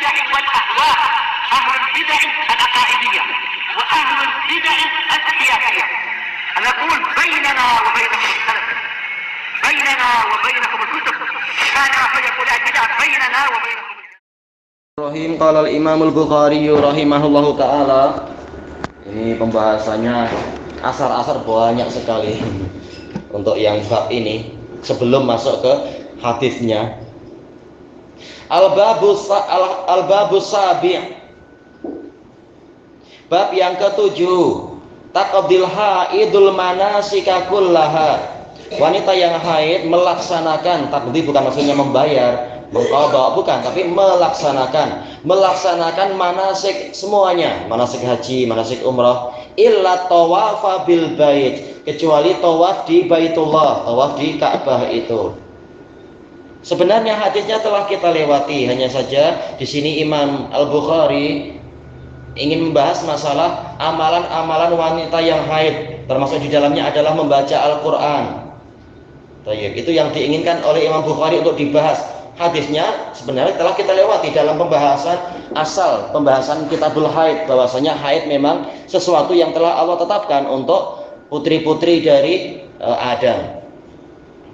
البدع والأهواء، أهل البدع العقائدية وأهل البدع السياسية. نقول بيننا وبينكم السلف، بيننا وبينكم الكتب، كان فيقول البدع بيننا وبينكم. Rahim qala al-Imam al-Bukhari rahimahullahu taala. Ini pembahasannya asar-asar banyak sekali untuk yang bab ini sebelum masuk ke hadisnya. Al-babus sabi'. Bab yang ketujuh, taqdil haidul manasika kullaha. Wanita yang haid melaksanakan, taqdi bukan maksudnya membayar, mengqadha bukan, tapi melaksanakan manasik semuanya, manasik haji, manasik umrah, illa tawafa bil bait, kecuali tawaf di Baitullah, tawaf di Ka'bah itu. Sebenarnya hadisnya telah kita lewati, hanya saja di sini Imam Al-Bukhari ingin membahas masalah amalan-amalan wanita yang haid, termasuk di dalamnya adalah membaca Al-Qur'an. Itu yang diinginkan oleh Imam Bukhari untuk dibahas. Hadisnya sebenarnya telah kita lewati dalam pembahasan kitabul haid, bahwasanya haid memang sesuatu yang telah Allah tetapkan untuk putri-putri dari Adam.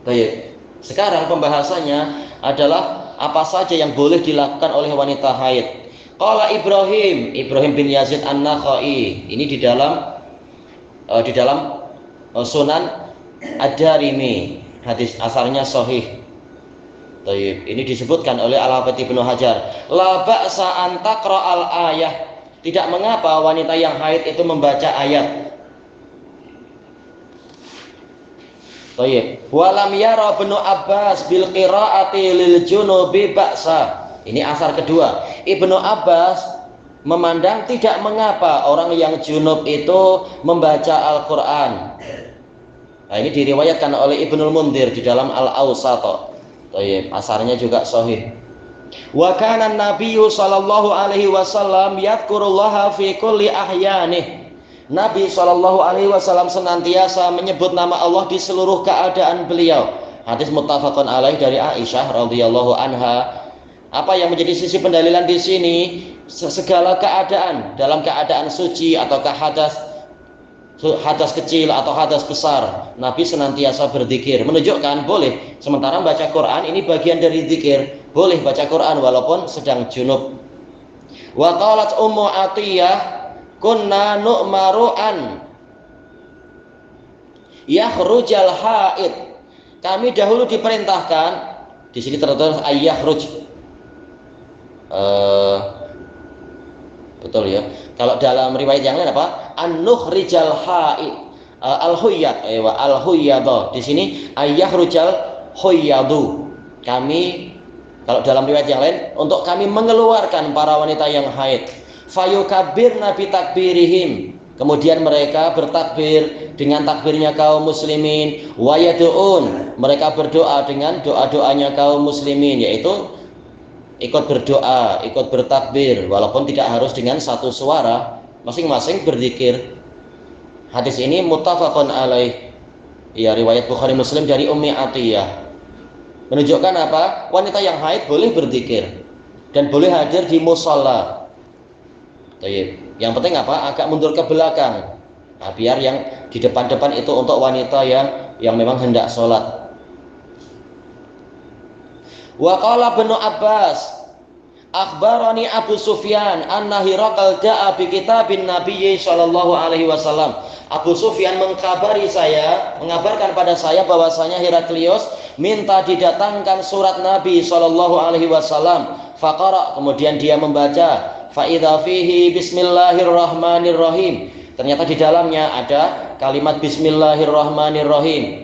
Baik. Sekarang pembahasannya adalah apa saja yang boleh dilakukan oleh wanita haid. Qala Ibrahim bin Yazid An-Nakhai, ini di dalam Sunan Ad-Darimi, hadis asalnya sahih. Tayyib. Ini disebutkan oleh Al-Hafidz Ibnu Hajar. La ba'sa an taqra'al ayah. Tidak mengapa wanita yang haid itu membaca ayat. Tayyib. Walam yara Ibnu Abbas bil qira'ati lil junubi ba'sa. Ini asar kedua. Ibnu Abbas memandang tidak mengapa orang yang junub itu membaca Al-Qur'an. Nah, ini diriwayatkan oleh Ibnul Mundhir di dalam Al-Awsat. Asarnya juga sahih. Wa kana an-nabiyyu sallallahu alaihi wasallam yadhkurullaha fi kulli ahyanih. Nabi sallallahu alaihi wasallam senantiasa menyebut nama Allah di seluruh keadaan beliau. Hadis muttafaqun alaih dari Aisyah radhiyallahu anha. Apa yang menjadi sisi pendalilan di sini? Segala keadaan, dalam keadaan suci ataukah hadas kecil atau hadas besar, Nabi senantiasa berzikir, menunjukkan boleh. Sementara baca Quran ini bagian dari zikir, boleh baca Quran walaupun sedang junub. Wa qalat Ummu Atiyah, kunna nu'maru an yakhrujal haid. Kami dahulu diperintahkan, di sini tertulis ayyakhruj. Betul ya. Kalau dalam riwayat yang lain apa? An-nukhrijal haid al-huyyad, al-huyyad. Di sini ayyahrujal huyyadu. Kami, kalau dalam riwayat yang lain, untuk kami mengeluarkan para wanita yang haid. Fayukabbirna bi takbirihim. Kemudian mereka bertakbir dengan takbirnya kaum muslimin, wa yad'un. Mereka berdoa dengan doa-doanya kaum muslimin, yaitu ikut berdoa, ikut bertakbir, walaupun tidak harus dengan satu suara, masing-masing berzikir. Hadis ini muttafaqun alaih. Ya, riwayat Bukhari Muslim dari Ummi Atiyah. Menunjukkan apa? Wanita yang haid boleh berzikir dan boleh hadir di musalla. Yang penting apa? Agak mundur ke belakang. Nah, biar yang di depan-depan itu untuk wanita yang memang hendak sholat. Wa qala Ibnu Abbas, akhbarani Abu Sufyan anna Hiraqal da'a bi kitabin Nabi sallallahu alaihi wasallam. Abu Sufyan mengabarkan pada saya bahwasanya Heraklius minta didatangkan surat Nabi sallallahu alaihi wasallam. Faqara, kemudian dia membaca, fa idza fihi bismillahirrahmanirrahim. Ternyata di dalamnya ada kalimat bismillahirrahmanirrahim.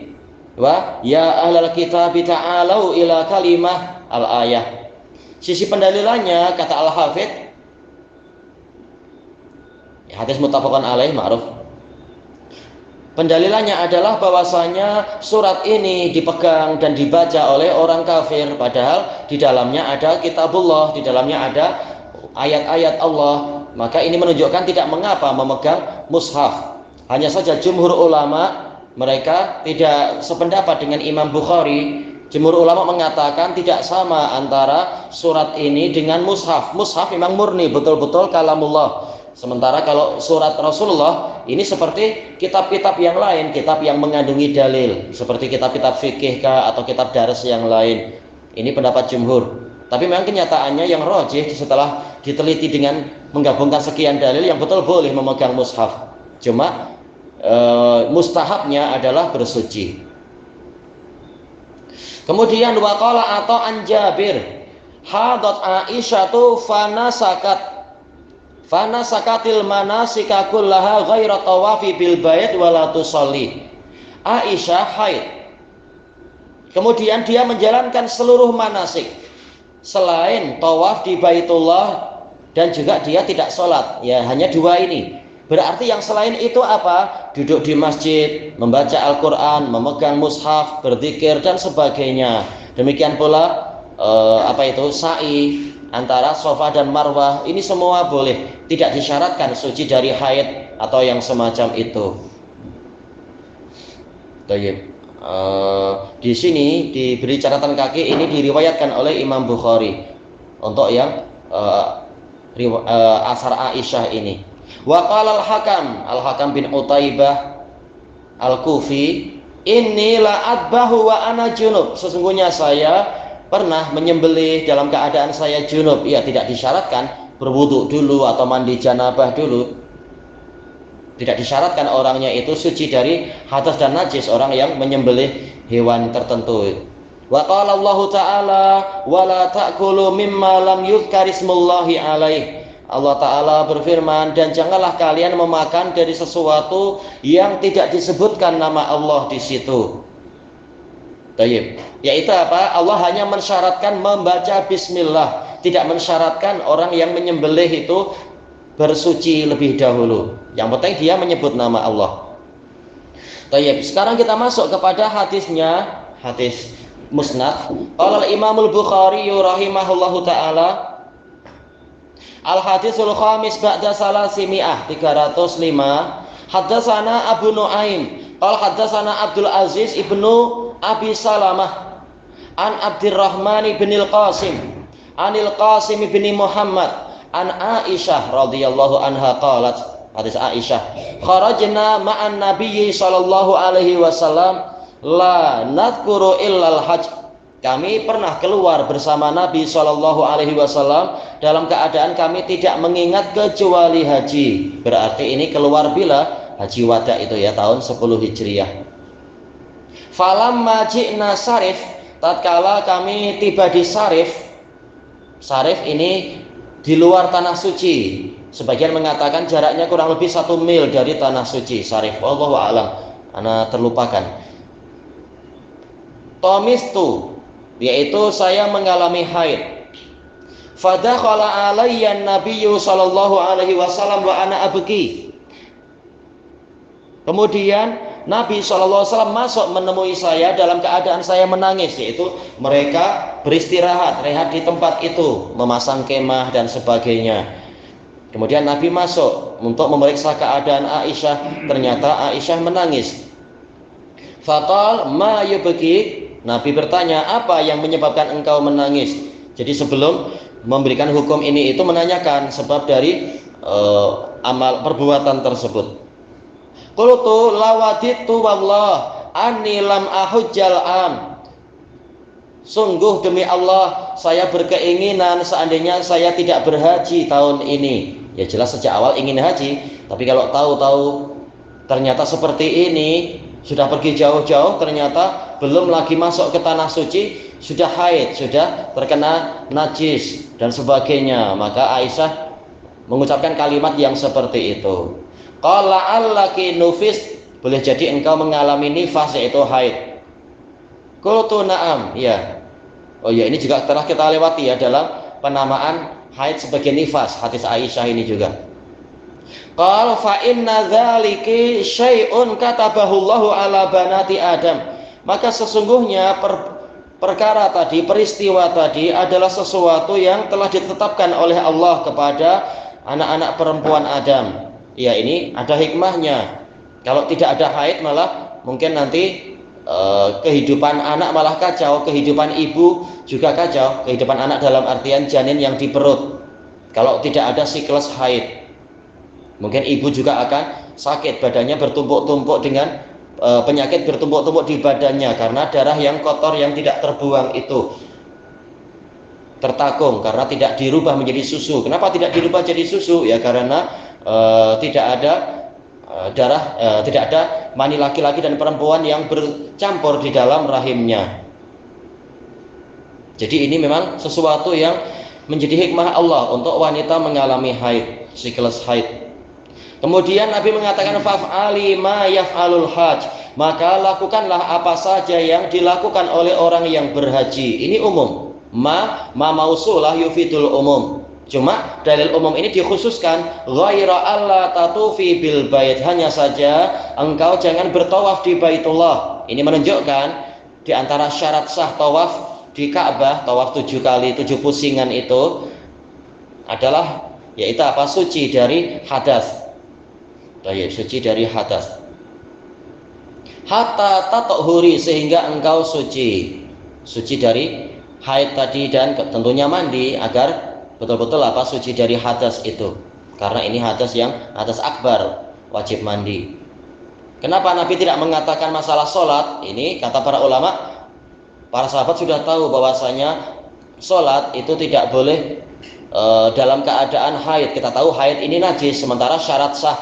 Wa ya ahlal kitab ta'alu ila kalimah al-ayah. Sisi pendalilannya kata Al-Hafidz, hadis muttafaqun alaih ma'ruf. Pendalilannya adalah bahwasanya surat ini dipegang dan dibaca oleh orang kafir, padahal di dalamnya ada kitabullah, di dalamnya ada ayat-ayat Allah. Maka ini menunjukkan tidak mengapa memegang mushaf. Hanya saja jumhur ulama mereka tidak sependapat dengan Imam Bukhari Jumhur ulama mengatakan tidak sama antara surat ini dengan mushaf. Mushaf memang murni betul-betul kalamullah. Sementara kalau surat Rasulullah ini seperti kitab-kitab yang lain, kitab yang mengandungi dalil, seperti kitab-kitab fikih atau kitab daras yang lain. Ini pendapat jumhur. Tapi memang kenyataannya yang rajih setelah diteliti dengan menggabungkan sekian dalil yang betul boleh memegang mushaf. Cuma mustahabnya analah bersuci. Kemudian waqala atau an Jabir hadat Aisyatu fanasakatil manasika kullaha ghaira tawafi bil bait wala tusalli. Aisyah haid. Kemudian dia menjalankan seluruh manasik selain tawaf di Baitullah dan juga dia tidak sholat. Ya, hanya dua ini. Berarti yang selain itu apa? Duduk di masjid, membaca Al-Quran, memegang mushaf, berzikir dan sebagainya. Demikian pula sa'i antara Safa dan Marwah. Ini semua boleh, tidak disyaratkan suci dari haid atau yang semacam itu. Baik. Di sini diberi catatan kaki, ini diriwayatkan oleh Imam Bukhari untuk yang asar Aisyah ini. Wa qala al-Hakam bin Utaibah al-Kufi, inni la adbahu wa ana junub. Sesungguhnya saya pernah menyembelih dalam keadaan saya junub. Ya, tidak disyaratkan berwudu dulu atau mandi janabah dulu. Tidak disyaratkan orangnya itu suci dari hadas dan najis, orang yang menyembelih hewan tertentu. Wa qala Allah Ta'ala wa la ta'kulu mimma lam yuzkar ismullahi alaih. Allah Ta'ala berfirman, dan janganlah kalian memakan dari sesuatu yang tidak disebutkan nama Allah di situ. Tayyib. Yaitu apa? Allah hanya mensyaratkan membaca bismillah, tidak mensyaratkan orang yang menyembelih itu bersuci lebih dahulu. Yang penting dia menyebut nama Allah. Tayyib. Sekarang kita masuk kepada hadisnya, hadis musnad. Qala Imamul Bukhari rahimahullahu taala, Al-hadisul khamis ba'da salasimi'ah 305. Haddatsana Abu Nuaim qala haddatsana Abdul Aziz ibnu Abi Salamah an Abdurrahman bin Al-Qasim anil Qasim bin Muhammad an Aisyah radhiyallahu anha qalat. Hadis Aisyah, kharajna ma'an nabiyyi sallallahu alaihi wasallam la nadhkuru illal hajj. Kami pernah keluar bersama Nabi Shallallahu Alaihi Wasallam dalam keadaan kami tidak mengingat kecuali haji. Berarti ini keluar bila haji wada itu ya, tahun 10 Hijriah. Falamma ji'na Sarif, tatkala kami tiba di Sarif. Sarif ini di luar tanah suci. Sebagian mengatakan jaraknya kurang lebih 1 mil dari tanah suci Sarif. Wallahu a'lam. Ana terlupakan. Tomistu, yaitu saya mengalami haid. Fadakhala alayya an-nabiyyu sallallahu alaihi wasallam wa ana abki. Kemudian Nabi sallallahu alaihi wasallam masuk menemui saya dalam keadaan saya menangis, yaitu mereka beristirahat, rehat di tempat itu, memasang kemah dan sebagainya. Kemudian Nabi masuk untuk memeriksa keadaan Aisyah, ternyata Aisyah menangis. Faqal ma yubki? Nabi bertanya, apa yang menyebabkan engkau menangis? Jadi sebelum memberikan hukum ini itu menanyakan sebab dari amal perbuatan tersebut. Qultu lawaditu wallah anni lam ahujjal am. Sungguh demi Allah, saya berkeinginan seandainya saya tidak berhaji tahun ini. Ya jelas sejak awal ingin haji, tapi kalau tahu-tahu ternyata seperti ini, sudah pergi jauh-jauh, ternyata belum lagi masuk ke tanah suci, sudah haid, sudah terkena najis dan sebagainya, maka Aisyah mengucapkan kalimat yang seperti itu. Qala allaki nufis, boleh jadi engkau mengalami nifas, yaitu haid. Qultu na'am, ya. Oh ya, ini juga telah kita lewati ya dalam penamaan haid sebagai nifas, hadis Aisyah ini juga. Qala fa inna dzalika syai'un katabahu Allahu ala banati Adam. Maka sesungguhnya perkara tadi, peristiwa tadi adalah sesuatu yang telah ditetapkan oleh Allah kepada anak-anak perempuan Adam. Ya, ini ada hikmahnya. Kalau tidak ada haid malah mungkin nanti kehidupan anak malah kacau, kehidupan ibu juga kacau. Kehidupan anak dalam artian janin yang di perut. Kalau tidak ada siklus haid, mungkin ibu juga akan sakit, badannya bertumpuk-tumpuk dengan penyakit bertumpuk-tumpuk di badannya karena darah yang kotor yang tidak terbuang itu tertakung karena tidak dirubah menjadi susu. Kenapa tidak dirubah jadi susu? Ya karena tidak ada tidak ada mani laki-laki dan perempuan yang bercampur di dalam rahimnya. Jadi ini memang sesuatu yang menjadi hikmah Allah untuk wanita mengalami haid, siklus haid. Kemudian Nabi mengatakan faf'ali ma yaf'alul hajj, maka lakukanlah apa saja yang dilakukan oleh orang yang berhaji. Ini umum. Ma mausulah yufidul umum. Cuma dalil umum ini dikhususkan ghaira alla tatufi bil bait, hanya saja engkau jangan bertawaf di Baitullah. Ini menunjukkan di antara syarat sah tawaf di Ka'bah, tawaf 7 kali 7 pusingan itu adalah yaitu apa? Suci dari hadas. Suci dari hadas. Hatta tatohuri, sehingga engkau suci dari haid tadi dan tentunya mandi agar betul-betul apa? Suci dari hadas itu. Karena ini hadas yang hadas akbar, wajib mandi. Kenapa Nabi tidak mengatakan masalah sholat? Ini kata para ulama, para sahabat sudah tahu bahwasanya sholat itu tidak boleh dalam keadaan haid. Kita tahu haid ini najis, sementara syarat sah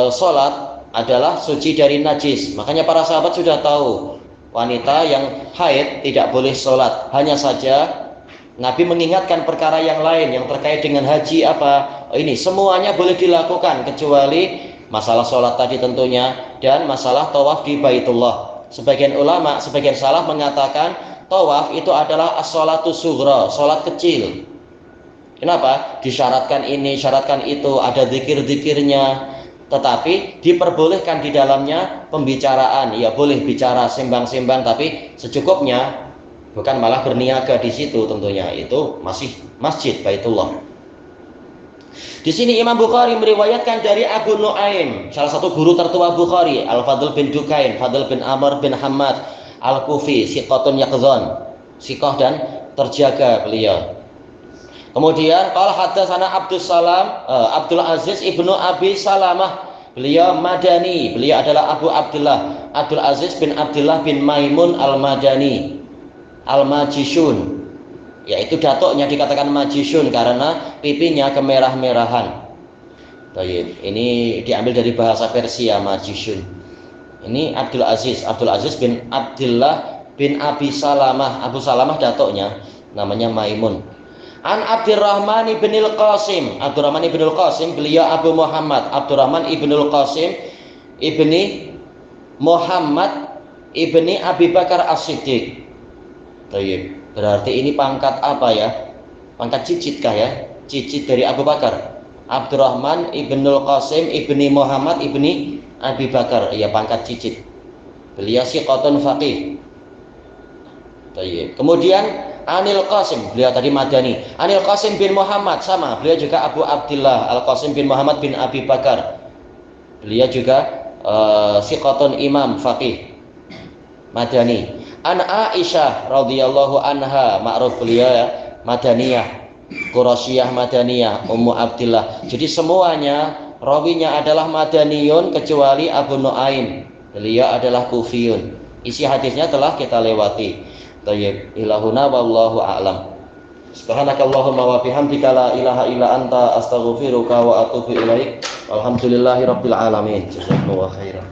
sholat adalah suci dari najis. Makanya para sahabat sudah tahu wanita yang haid tidak boleh sholat. Hanya saja Nabi mengingatkan perkara yang lain yang terkait dengan haji apa? Ini semuanya boleh dilakukan kecuali masalah sholat tadi tentunya dan masalah tawaf di Baitullah. Sebagian ulama, sebagian salaf mengatakan tawaf itu adalah as-sholatu sughra, sholat kecil. Kenapa? Disyaratkan ini, syaratkan itu, ada zikir-zikirnya. Tetapi diperbolehkan di dalamnya pembicaraan. Ya boleh bicara sembang-sembang, tapi secukupnya, bukan malah berniaga di situ tentunya. Itu masih masjid Baitullah. Di sini Imam Bukhari meriwayatkan dari Abu Nuaim, salah satu guru tertua Bukhari, Al-Fadl bin Dukain, Fadl bin Amr bin Hamad Al-Kufi, siqatun yaqzan, siqah dan terjaga beliau. Kemudian qala hadatsana Abdul Aziz ibnu Abi Salamah, beliau Madani, beliau adalah Abu Abdullah Abdul Aziz bin Abdullah bin Maimun Al-Madani Al-Majishun, yaitu datuknya dikatakan Majishun karena pipinya kemerah-merahan. Baik, ini diambil dari bahasa Persia Majishun. Ini Abdul Aziz bin Abdullah bin Abi Salamah. Abu Salamah datuknya namanya Maimun. An Abdurrahman ibn al-Qasim. Abdurrahman ibn al-Qasim beliau Abu Muhammad. Abdurrahman ibn al-Qasim ibni Muhammad ibni Abi Bakar As-Siddiq. Baik, berarti ini pangkat apa ya? Pangkat cicit kah ya? Cicit dari Abu Bakar. Abdurrahman ibn al-Qasim ibni Muhammad ibni Abi Bakar. Ya, pangkat cicit. Beliau siqatun faqih. Baik. Kemudian Anil Qasim, beliau tadi Madani. Anil Qasim bin Muhammad, sama, beliau juga Abu Abdullah Al-Qasim bin Muhammad bin Abi Bakar. Beliau juga siqatun imam faqih Madani. An Aisyah radhiyallahu anha, ma'ruf beliau ya, Madaniyah, Quraisyah Madaniyah, Ummu Abdillah. Jadi semuanya rawinya adalah Madaniyun kecuali Abu Nuaim. Beliau adalah Kufiyun. Isi hadisnya telah kita lewati. Tayyib, ilahuna wallahu a'lam. Subhanakallahumma wa bihamdika la ilaha illa anta astaghfiruka wa atubu ilaik. Alhamdulillahirabbil alamin. Jazakumullahu khairan.